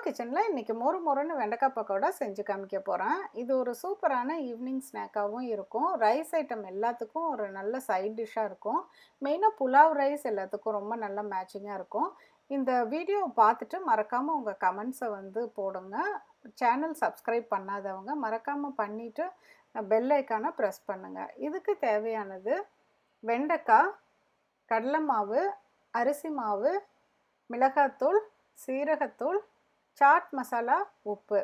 கிச்சன்ல இன்னைக்கு மொறு மொறுன்னு வெண்டைக்காய் பக்கோடா செஞ்சு காமிக்க போறேன். இது ஒரு சூப்பரான ஈவினிங் ஸ்நாக்காவும் இருக்கும். ரைஸ் ஐட்டம் எல்லாத்துக்கும் ஒரு நல்ல சைட் டிஷ்ஷா இருக்கும். மெயினா புலாவ் ரைஸ் எல்லாத்துக்கும் ரொம்ப நல்ல மேட்சிங்கா இருக்கும். இந்த வீடியோவ பார்த்துட்டு மறக்காம உங்க கமெண்ட்ஸ வந்து போடுங்க. சேனல் சப்ஸ்கிரைப் பண்ணாதவங்க மறக்காம பண்ணிட்டு பெல் ஐகான பிரஸ் பண்ணுங்க. இதுக்கு தேவையானது வெண்டைக்காய், கடலை மாவு, அரிசி மாவு, மிளகாத்தூள், சீரகத்தூள், சாட் மசாலா, உப்பு.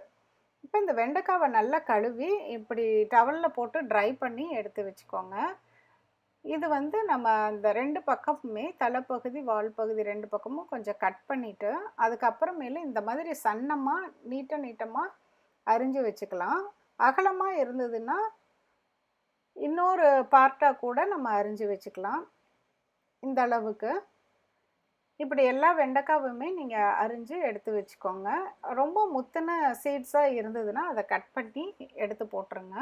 இப்போ இந்த வெண்டைக்காவை நல்லா கழுவி இப்படி டவலில் போட்டு ட்ரை பண்ணி எடுத்து வச்சுக்கோங்க. இது வந்து நம்ம இந்த 2 பக்கமுமே தலைப்பகுதி, வால் பகுதி 2 பக்கமும் கொஞ்சம் கட் பண்ணிவிட்டு அதுக்கப்புறமேலு இந்த மாதிரி சன்னமாக நீட்டமாக அரிஞ்சு வச்சுக்கலாம். அகலமாக இருந்ததுன்னா இன்னொரு பார்ட்டாக கூட நம்ம அரிஞ்சு வச்சுக்கலாம். இந்த அளவுக்கு இப்படி எல்லா வெண்டைக்காவுமே நீங்கள் அரிஞ்சு எடுத்து வச்சுக்கோங்க. ரொம்ப முத்தின சீட்ஸாக இருந்ததுன்னா அதை கட் பண்ணி எடுத்து போட்டுருங்க.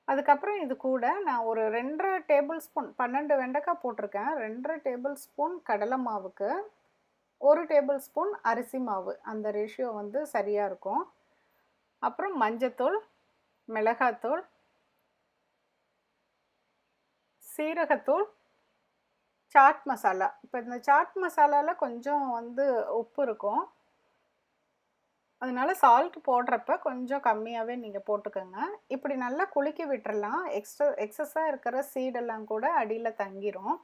அதுக்கப்புறம் இது கூட நான் ஒரு 2.5 டேபிள் ஸ்பூன் 12 வெண்டைக்காய் போட்டிருக்கேன். 2.5 டேபிள் ஸ்பூன் கடலை மாவுக்கு 1 டேபிள் ஸ்பூன் அரிசி மாவு, அந்த ரேஷியோ வந்து சரியாக இருக்கும். அப்புறம் மஞ்சத்தூள், மிளகாத்தூள், சீரகத்தூள், சாட் மசாலா. இப்போ இந்த சாட் மசாலாவில் கொஞ்சம் வந்து உப்பு இருக்கும், அதனால சால்ட் போடுறப்ப கொஞ்சம் கம்மியாகவே நீங்கள் போட்டுக்கோங்க. இப்படி நல்லா குலுக்கி விட்டுறலாம். எக்ஸஸாக இருக்கிற சீடெல்லாம் கூட அடியில் தங்கிரும்.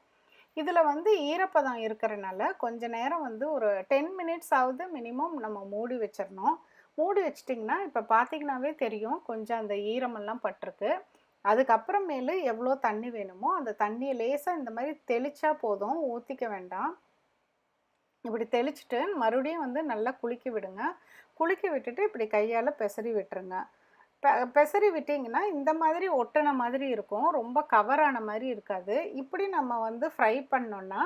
இதில் வந்து ஈரப்பதம் இருக்கிறனால கொஞ்ச நேரம் வந்து ஒரு 10 மினிட்ஸ் ஆகுது மினிமம் நம்ம மூடி வச்சிடணும். மூடி வச்சிட்டிங்கன்னா இப்போ பார்த்தீங்கன்னாவே தெரியும் கொஞ்சம் அந்த ஈரமெல்லாம் பட்டிருக்கு. அதுக்கப்புறமேலு எவ்வளோ தண்ணி வேணுமோ அந்த தண்ணியை லேசாக இந்த மாதிரி தெளிச்சா போதும், ஊற்றிக்க வேண்டாம். இப்படி தெளிச்சுட்டு மறுபடியும் வந்து நல்லா குலுக்கி விடுங்க. குலுக்கி விட்டுட்டு இப்படி கையால் பெசரி விட்டுருங்க. பெசரி விட்டிங்கன்னா இந்த மாதிரி ஒட்டின மாதிரி இருக்கும், ரொம்ப கவரான மாதிரி இருக்காது. இப்படி நம்ம வந்து ஃப்ரை பண்ணோன்னா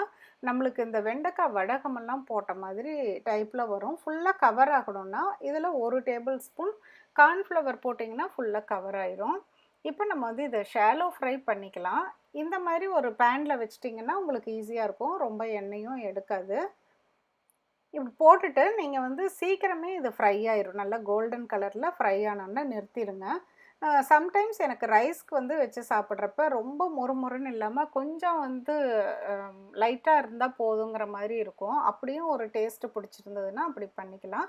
நம்மளுக்கு இந்த வெண்டைக்காய் வடகமெல்லாம் போட்ட மாதிரி டைப்பில் வரும். ஃபுல்லாக கவர் ஆகணும்னா இதில் 1 டேபிள் ஸ்பூன் கார்ன்ஃப்ளவர் போட்டிங்கன்னா ஃபுல்லாக கவர் ஆயிரும். இப்போ நம்ம வந்து இதை ஷாலோ ஃப்ரை பண்ணிக்கலாம். இந்த மாதிரி ஒரு பேனில் வச்சிட்டிங்கன்னா உங்களுக்கு ஈஸியாக இருக்கும், ரொம்ப எண்ணெயும் எடுக்காது. இப்படி போட்டுட்டு நீங்கள் வந்து சீக்கிரமே இது ஃப்ரை ஆயிரும். நல்லா கோல்டன் கலரில் ஃப்ரை ஆனோன்னா நிறுத்திடுங்க. சம்டைம்ஸ் எனக்கு ரைஸ்க்கு வந்து வச்சு சாப்பிட்றப்ப ரொம்ப மொறுமொறுன்னு இல்லாமல் கொஞ்சம் வந்து லைட்டாக இருந்தால் போதுங்கிற மாதிரி இருக்கும். அப்படியும் ஒரு டேஸ்ட்டு பிடிச்சிருந்ததுன்னா அப்படி பண்ணிக்கலாம்.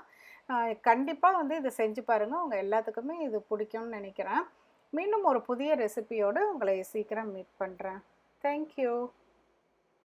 கண்டிப்பாக வந்து இதை செஞ்சு பாருங்கள், உங்கள் எல்லாத்துக்குமே இது பிடிக்கும்னு நினைக்கிறேன். மீண்டும் ஒரு புதிய ரெசிபியோடு உங்களை சீக்கிரம் மீட் பண்ணுறேன். தேங்க்யூ.